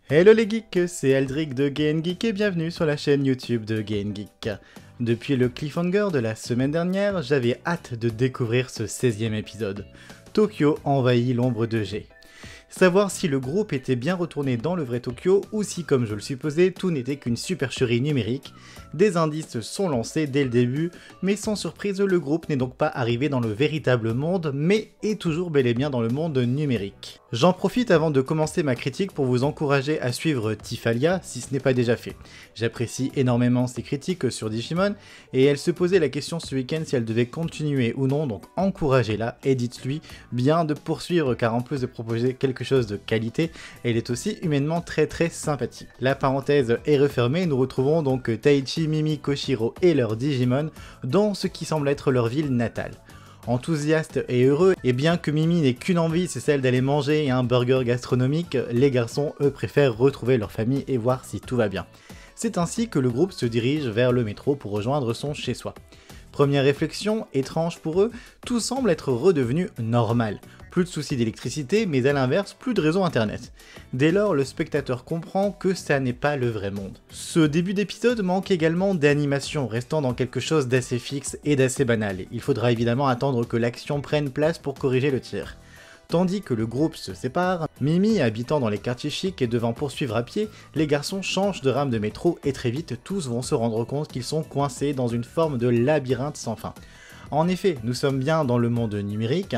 Hello les geeks, c'est Aldric de GainGeek et bienvenue sur la chaîne YouTube de GainGeek. Depuis le cliffhanger de la semaine dernière, j'avais hâte de découvrir ce 16e épisode. Tokyo envahit l'ombre de G. Savoir si le groupe était bien retourné dans le vrai Tokyo ou si, comme je le supposais, tout n'était qu'une supercherie numérique. Des indices sont lancés dès le début, mais sans surprise, le groupe n'est donc pas arrivé dans le véritable monde, mais est toujours bel et bien dans le monde numérique. J'en profite avant de commencer ma critique pour vous encourager à suivre Tifalia si ce n'est pas déjà fait. J'apprécie énormément ses critiques sur Digimon, et elle se posait la question ce week-end si elle devait continuer ou non, donc encouragez-la et dites-lui bien de poursuivre car en plus de proposer quelque chose de qualité, elle est aussi humainement très sympathique. La parenthèse est refermée, nous retrouvons donc Taichi, Mimi, Koshiro et leur Digimon dans ce qui semble être leur ville natale. Enthousiastes et heureux, et bien que Mimi n'ait qu'une envie, c'est celle d'aller manger un burger gastronomique, les garçons eux préfèrent retrouver leur famille et voir si tout va bien. C'est ainsi que le groupe se dirige vers le métro pour rejoindre son chez-soi. Première réflexion, étrange pour eux, tout semble être redevenu normal. Plus de soucis d'électricité, mais à l'inverse, plus de réseau internet. Dès lors, le spectateur comprend que ça n'est pas le vrai monde. Ce début d'épisode manque également d'animation, restant dans quelque chose d'assez fixe et d'assez banal. Il faudra évidemment attendre que l'action prenne place pour corriger le tir. Tandis que le groupe se sépare, Mimi habitant dans les quartiers chics et devant poursuivre à pied, les garçons changent de rame de métro et très vite tous vont se rendre compte qu'ils sont coincés dans une forme de labyrinthe sans fin. En effet, nous sommes bien dans le monde numérique,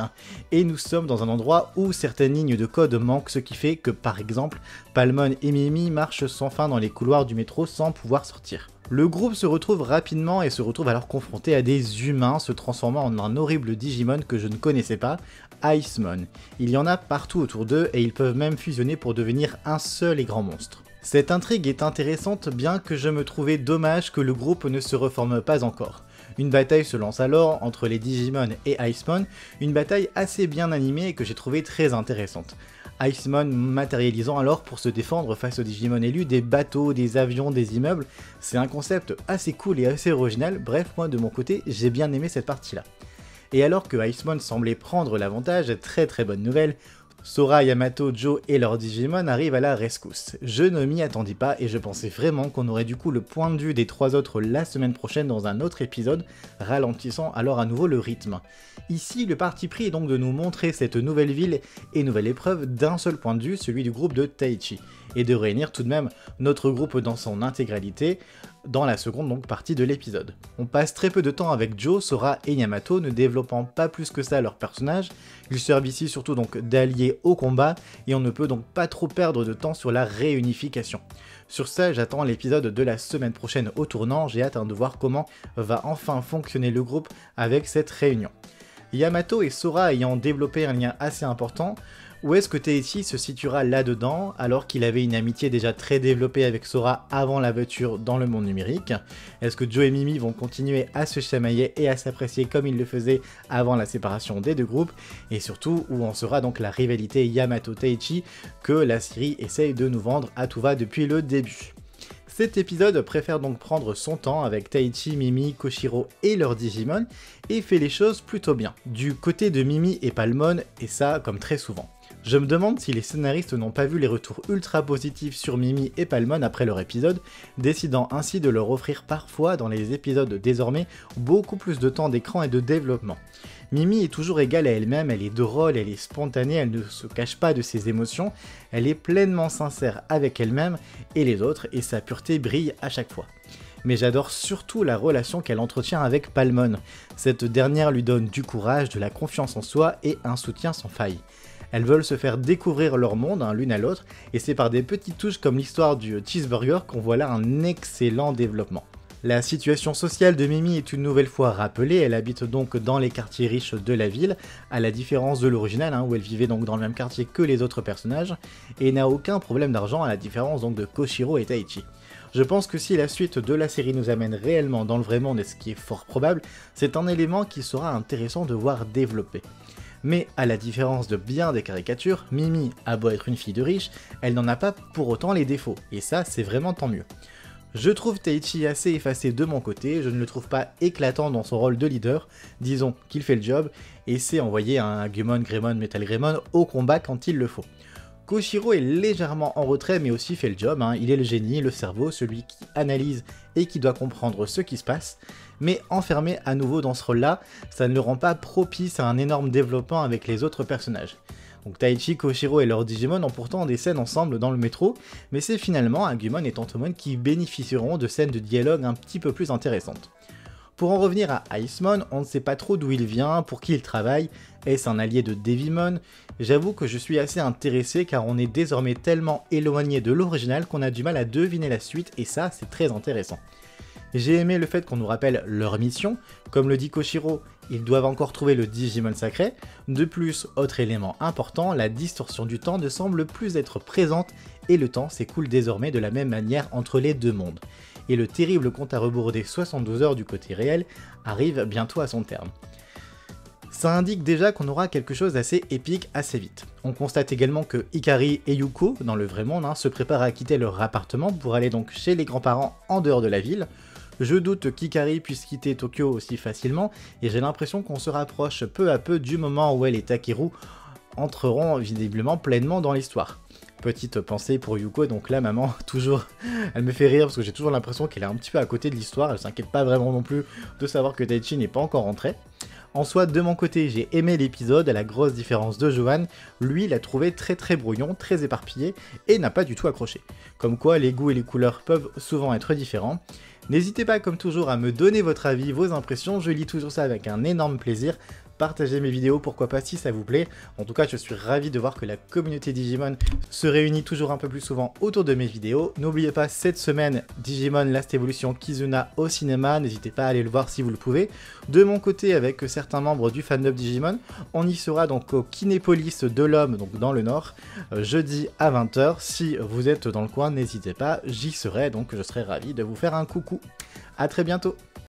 et nous sommes dans un endroit où certaines lignes de code manquent, ce qui fait que par exemple, Palmon et Mimi marchent sans fin dans les couloirs du métro sans pouvoir sortir. Le groupe se retrouve rapidement et se retrouve alors confronté à des humains se transformant en un horrible Digimon que je ne connaissais pas, Icemon. Il y en a partout autour d'eux et ils peuvent même fusionner pour devenir un seul et grand monstre. Cette intrigue est intéressante bien que je me trouvais dommage que le groupe ne se reforme pas encore. Une bataille se lance alors entre les Digimon et Icemon, une bataille assez bien animée et que j'ai trouvé très intéressante. Icemon matérialisant alors pour se défendre face aux Digimon élus des bateaux, des avions, des immeubles. C'est un concept assez cool et assez original, bref moi de mon côté j'ai bien aimé cette partie là. Et alors que Icemon semblait prendre l'avantage, très bonne nouvelle, Sora, Yamato, Joe et leurs Digimon arrivent à la rescousse. Je ne m'y attendais pas et je pensais vraiment qu'on aurait du coup le point de vue des trois autres la semaine prochaine dans un autre épisode, ralentissant alors à nouveau le rythme. Ici, le parti pris est donc de nous montrer cette nouvelle ville et nouvelle épreuve d'un seul point de vue, celui du groupe de Taichi, et de réunir tout de même notre groupe dans son intégralité, dans la seconde donc partie de l'épisode. On passe très peu de temps avec Joe, Sora et Yamato, ne développant pas plus que ça leurs personnages. Ils servent ici surtout donc d'alliés au combat, et on ne peut donc pas trop perdre de temps sur la réunification. Sur ça, j'attends l'épisode de la semaine prochaine au tournant, j'ai hâte de voir comment va enfin fonctionner le groupe avec cette réunion. Yamato et Sora ayant développé un lien assez important, où est-ce que Taichi se situera là-dedans, alors qu'il avait une amitié déjà très développée avec Sora avant l'aventure dans le monde numérique? Est-ce que Joe et Mimi vont continuer à se chamailler et à s'apprécier comme ils le faisaient avant la séparation des deux groupes? Et surtout, où en sera donc la rivalité Yamato-Taichi que la série essaye de nous vendre à tout va depuis le début? Cet épisode préfère donc prendre son temps avec Taichi, Mimi, Koshiro et leurs Digimon, et fait les choses plutôt bien. Du côté de Mimi et Palmon, et ça comme très souvent. Je me demande si les scénaristes n'ont pas vu les retours ultra positifs sur Mimi et Palmon après leur épisode, décidant ainsi de leur offrir parfois dans les épisodes désormais beaucoup plus de temps d'écran et de développement. Mimi est toujours égale à elle-même, elle est drôle, elle est spontanée, elle ne se cache pas de ses émotions, elle est pleinement sincère avec elle-même et les autres, et sa pureté brille à chaque fois. Mais j'adore surtout la relation qu'elle entretient avec Palmon. Cette dernière lui donne du courage, de la confiance en soi et un soutien sans faille. Elles veulent se faire découvrir leur monde l'une à l'autre, et c'est par des petites touches comme l'histoire du cheeseburger qu'on voit là un excellent développement. La situation sociale de Mimi est une nouvelle fois rappelée, elle habite donc dans les quartiers riches de la ville, à la différence de l'original où elle vivait donc dans le même quartier que les autres personnages, et n'a aucun problème d'argent à la différence donc de Koshiro et Taichi. Je pense que si la suite de la série nous amène réellement dans le vrai monde, et ce qui est fort probable, c'est un élément qui sera intéressant de voir développer. Mais à la différence de bien des caricatures, Mimi a beau être une fille de riche, elle n'en a pas pour autant les défauts, et ça c'est vraiment tant mieux. Je trouve Taichi assez effacé de mon côté, je ne le trouve pas éclatant dans son rôle de leader, disons qu'il fait le job, et sait envoyer un Agumon, Greymon, Metal Greymon au combat quand il le faut. Koshiro est légèrement en retrait mais aussi fait le job, hein. Il est le génie, le cerveau, celui qui analyse et qui doit comprendre ce qui se passe, mais enfermé à nouveau dans ce rôle-là, ça ne le rend pas propice à un énorme développement avec les autres personnages. Donc Taichi, Koshiro et leurs Digimon ont pourtant des scènes ensemble dans le métro, mais c'est finalement Agumon et Tentomon qui bénéficieront de scènes de dialogue un petit peu plus intéressantes. Pour en revenir à Icemon, on ne sait pas trop d'où il vient, pour qui il travaille, est-ce un allié de Devimon? J'avoue que je suis assez intéressé car on est désormais tellement éloigné de l'original qu'on a du mal à deviner la suite et ça c'est très intéressant. J'ai aimé le fait qu'on nous rappelle leur mission, comme le dit Koshiro, ils doivent encore trouver le Digimon sacré. De plus, autre élément important, la distorsion du temps ne semble plus être présente et le temps s'écoule désormais de la même manière entre les deux mondes. Et le terrible compte à rebours des 72 heures du côté réel arrive bientôt à son terme. Ça indique déjà qu'on aura quelque chose d'assez épique assez vite. On constate également que Hikari et Yuko, dans le vrai monde, se préparent à quitter leur appartement pour aller donc chez les grands-parents en dehors de la ville. Je doute qu'Hikari puisse quitter Tokyo aussi facilement, et j'ai l'impression qu'on se rapproche peu à peu du moment où elle et Takeru entreront visiblement pleinement dans l'histoire. Petite pensée pour Yuko, donc là maman, toujours, elle me fait rire parce que j'ai toujours l'impression qu'elle est un petit peu à côté de l'histoire, elle s'inquiète pas vraiment non plus de savoir que Taichi n'est pas encore rentré. En soi, de mon côté, j'ai aimé l'épisode, à la grosse différence de Johan, lui l'a trouvé très brouillon, très éparpillé, et n'a pas du tout accroché. Comme quoi, les goûts et les couleurs peuvent souvent être différents. N'hésitez pas comme toujours à me donner votre avis, vos impressions, je lis toujours ça avec un énorme plaisir. Partagez mes vidéos, pourquoi pas si ça vous plaît. En tout cas, je suis ravi de voir que la communauté Digimon se réunit toujours un peu plus souvent autour de mes vidéos. N'oubliez pas, cette semaine, Digimon Last Evolution Kizuna au cinéma, n'hésitez pas à aller le voir si vous le pouvez. De mon côté, avec certains membres du fandom Digimon, on y sera donc au Kinépolis de l'Homme, donc dans le Nord, jeudi à 20 h. Si vous êtes dans le coin, n'hésitez pas, j'y serai, donc je serai ravi de vous faire un coucou. A très bientôt.